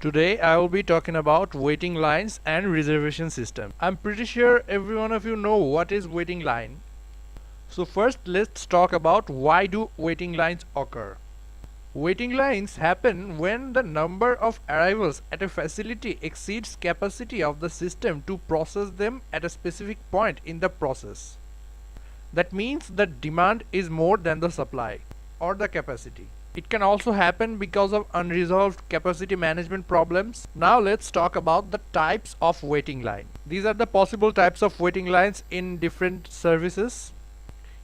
Today I will be talking about waiting lines and reservation system. I'm pretty sure every one of you know what is waiting line. So first let's talk about why do waiting lines occur. Waiting lines happen when the number of arrivals at a facility exceeds capacity of the system to process them at a specific point in the process. That means the demand is more than the supply or the capacity. It can also happen because of unresolved capacity management problems. Now let's talk about the types of waiting line. These are the possible types of waiting lines in different services.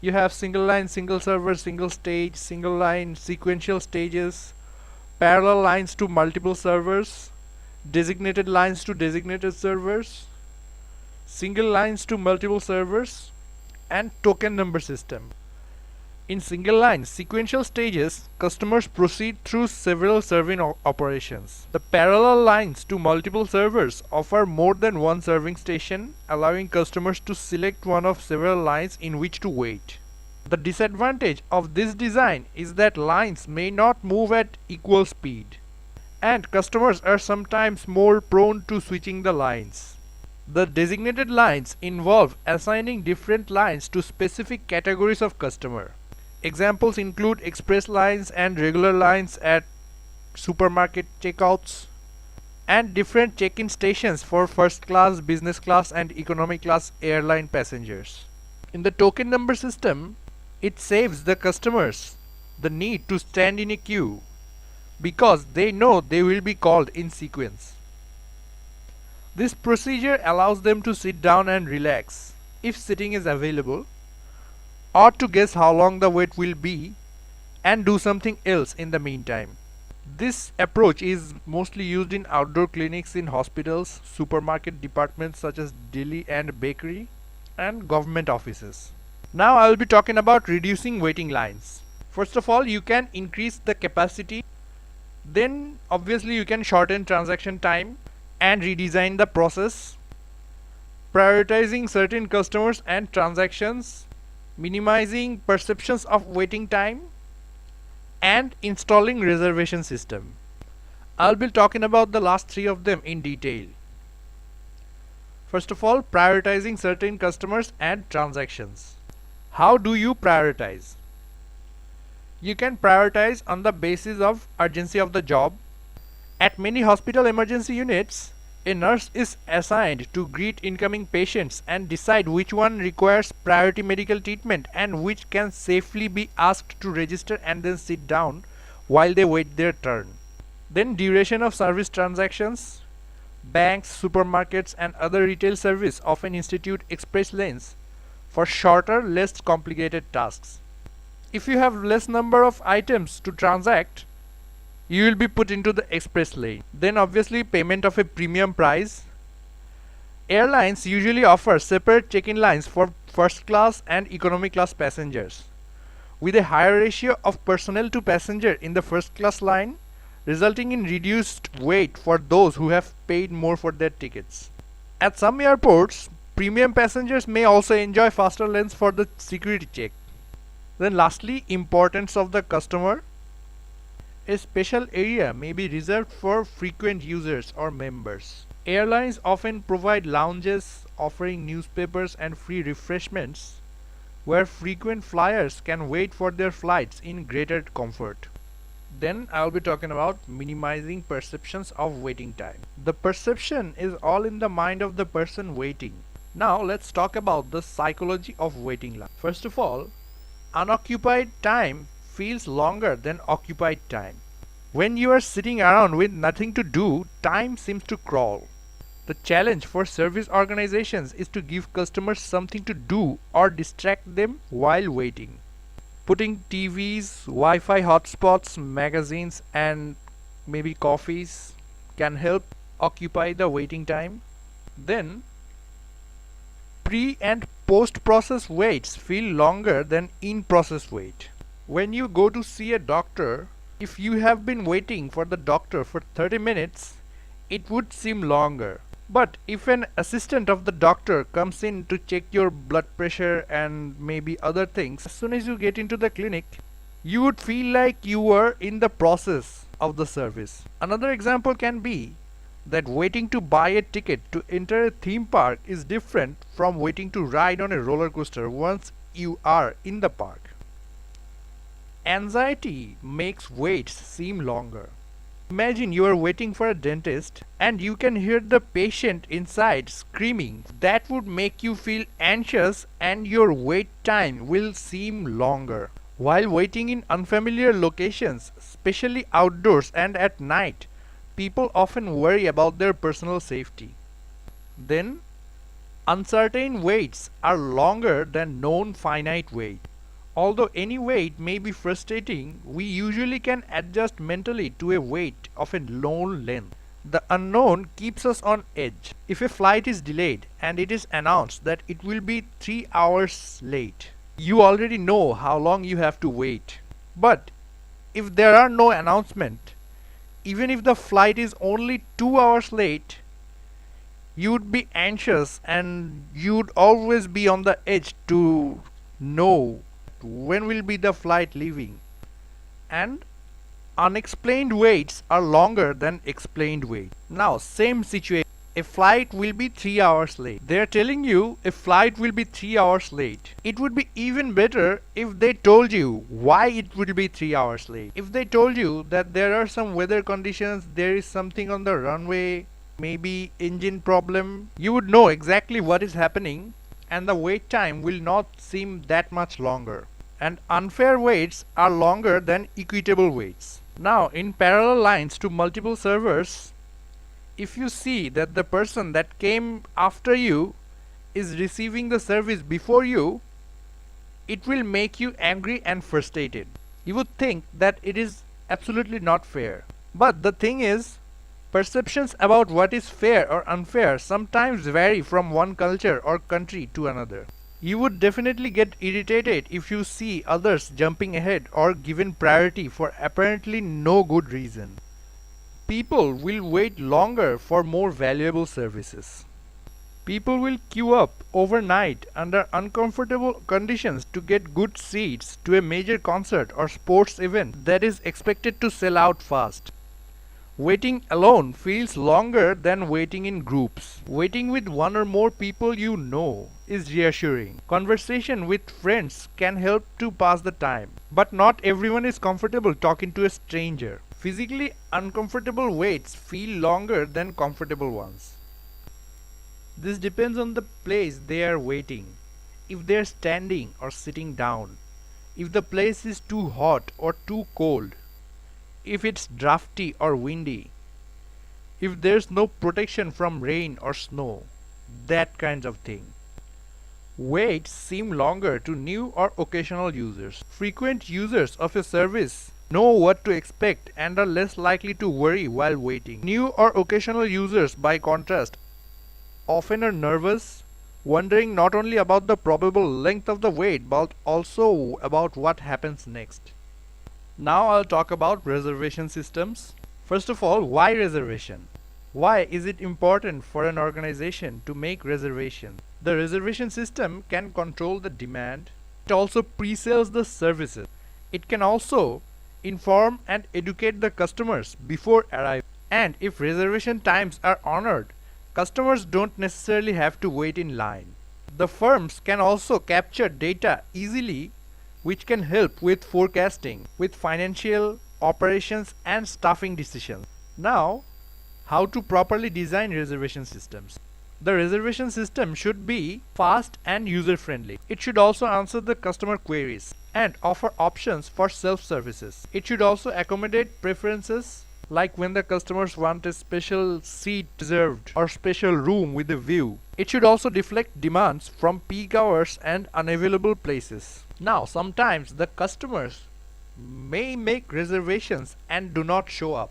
You have single line, single server, single stage, single line, sequential stages, parallel lines to multiple servers, designated lines to designated servers, single lines to multiple servers, and token number system. In single line sequential stages, customers proceed through several serving operations. The parallel lines to multiple servers offer more than one serving station, allowing customers to select one of several lines in which to wait. The disadvantage of this design is that lines may not move at equal speed, and customers are sometimes more prone to switching the lines. The designated lines involve assigning different lines to specific categories of customer. Examples include express lines and regular lines at supermarket checkouts, and different check-in stations for first class, business class, and economy class airline passengers. In the token number system, it saves the customers the need to stand in a queue because they know they will be called in sequence. This procedure allows them to sit down and relax if sitting is available, or to guess how long the wait will be and do something else in the meantime. This approach is mostly used in outdoor clinics in hospitals, supermarket departments such as deli and bakery, and government offices. Now I will be talking about reducing waiting lines. First of all, you can increase the capacity. Then obviously you can shorten transaction time and redesign the process, prioritizing certain customers and transactions, minimizing perceptions of waiting time, and installing reservation system. I'll be talking about the last three of them in detail. First of all, prioritizing certain customers and transactions. How do you prioritize? You can prioritize on the basis of urgency of the job. At many hospital emergency units, a nurse is assigned to greet incoming patients and decide which one requires priority medical treatment and which can safely be asked to register and then sit down while they wait their turn. Then duration of service transactions. Banks, supermarkets, and other retail service often institute express lanes for shorter, less complicated tasks. If you have less number of items to transact, you will be put into the express lane. Then obviously payment of a premium price. Airlines usually offer separate check-in lines for first class and economy class passengers, with a higher ratio of personnel to passenger in the first class line, resulting in reduced wait for those who have paid more for their tickets. At some airports, premium passengers may also enjoy faster lanes for the security check. Then lastly, importance of the customer. A special area may be reserved for frequent users or members. Airlines often provide lounges offering newspapers and free refreshments where frequent flyers can wait for their flights in greater comfort. Then I'll be talking about minimizing perceptions of waiting time. The perception is all in the mind of the person waiting. Now let's talk about the psychology of waiting line. First of all, unoccupied time feels longer than occupied time. When you are sitting around with nothing to do, time seems to crawl. The challenge for service organizations is to give customers something to do or distract them while waiting. Putting TVs, Wi-Fi hotspots, magazines, and maybe coffees can help occupy the waiting time. Then pre and post-process waits feel longer than in-process wait. When you go to see a doctor, if you have been waiting for the doctor for 30 minutes, it would seem longer. But if an assistant of the doctor comes in to check your blood pressure and maybe other things, as soon as you get into the clinic, you would feel like you were in the process of the service. Another example can be that waiting to buy a ticket to enter a theme park is different from waiting to ride on a roller coaster once you are in the park. Anxiety makes waits seem longer. Imagine you are waiting for a dentist and you can hear the patient inside screaming. That would make you feel anxious and your wait time will seem longer. While waiting in unfamiliar locations, especially outdoors and at night, people often worry about their personal safety. Then, uncertain waits are longer than known finite wait. Although any wait may be frustrating, we usually can adjust mentally to a wait of a known length. The unknown keeps us on edge. If a flight is delayed and it is announced that it will be 3 hours late, you already know how long you have to wait. But if there are no announcement, even if the flight is only 2 hours late, you would be anxious and you would always be on the edge to know when will be the flight leaving. And unexplained waits are longer than explained wait. Now, same situation. A flight will be 3 hours late. They are telling you a flight will be 3 hours late. It would be even better if they told you why it will be 3 hours late. If they told you that there are some weather conditions, there is something on the runway, maybe engine problem, you would know exactly what is happening and the wait time will not seem that much longer. And unfair waits are longer than equitable waits. Now, in parallel lines to multiple servers, if you see that the person that came after you is receiving the service before you, it will make you angry and frustrated. You would think that it is absolutely not fair. But the thing is, perceptions about what is fair or unfair sometimes vary from one culture or country to another. You would definitely get irritated if you see others jumping ahead or given priority for apparently no good reason. People will wait longer for more valuable services. People will queue up overnight under uncomfortable conditions to get good seats to a major concert or sports event that is expected to sell out fast. Waiting alone feels longer than waiting in groups. Waiting with one or more people you know is reassuring. Conversation with friends can help to pass the time. But not everyone is comfortable talking to a stranger. Physically uncomfortable waits feel longer than comfortable ones. This depends on the place they are waiting. If they are standing or sitting down. If the place is too hot or too cold. If it's drafty or windy, if there's no protection from rain or snow, that kind of thing. Waits seem longer to new or occasional users. Frequent users of a service know what to expect and are less likely to worry while waiting. New or occasional users, by contrast, often are nervous, wondering not only about the probable length of the wait but also about what happens next. Now I'll talk about reservation systems. First of all, why reservation? Why is it important for an organization to make reservation? The reservation system can control the demand. It also pre-sells the services. It can also inform and educate the customers before arrival. And if reservation times are honored, customers don't necessarily have to wait in line. The firms can also capture data easily, which can help with forecasting, with financial, operations and staffing decisions. Now, how to properly design reservation systems. The reservation system should be fast and user-friendly. It should also answer the customer queries and offer options for self-services. It should also accommodate preferences, like when the customers want a special seat reserved or special room with a view. It should also deflect demands from peak hours and unavailable places. Now, sometimes the customers may make reservations and do not show up.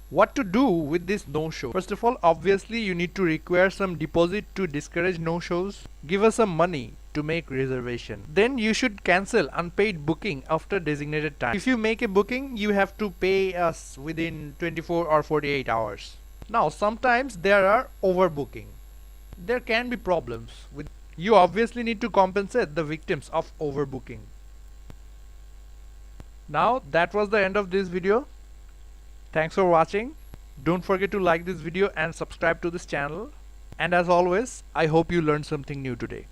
What to do with this no-show? First of all, obviously you need to require some deposit to discourage no-shows. Give us some money to make reservation. Then you should cancel unpaid booking after designated time. If you make a booking, you have to pay us within 24 or 48 hours. Now, sometimes there are overbooking. There can be problems with. You obviously need to compensate the victims of overbooking. Now, that was the end of this video. Thanks for watching. Don't forget to like this video and subscribe to this channel. And as always, I hope you learned something new today.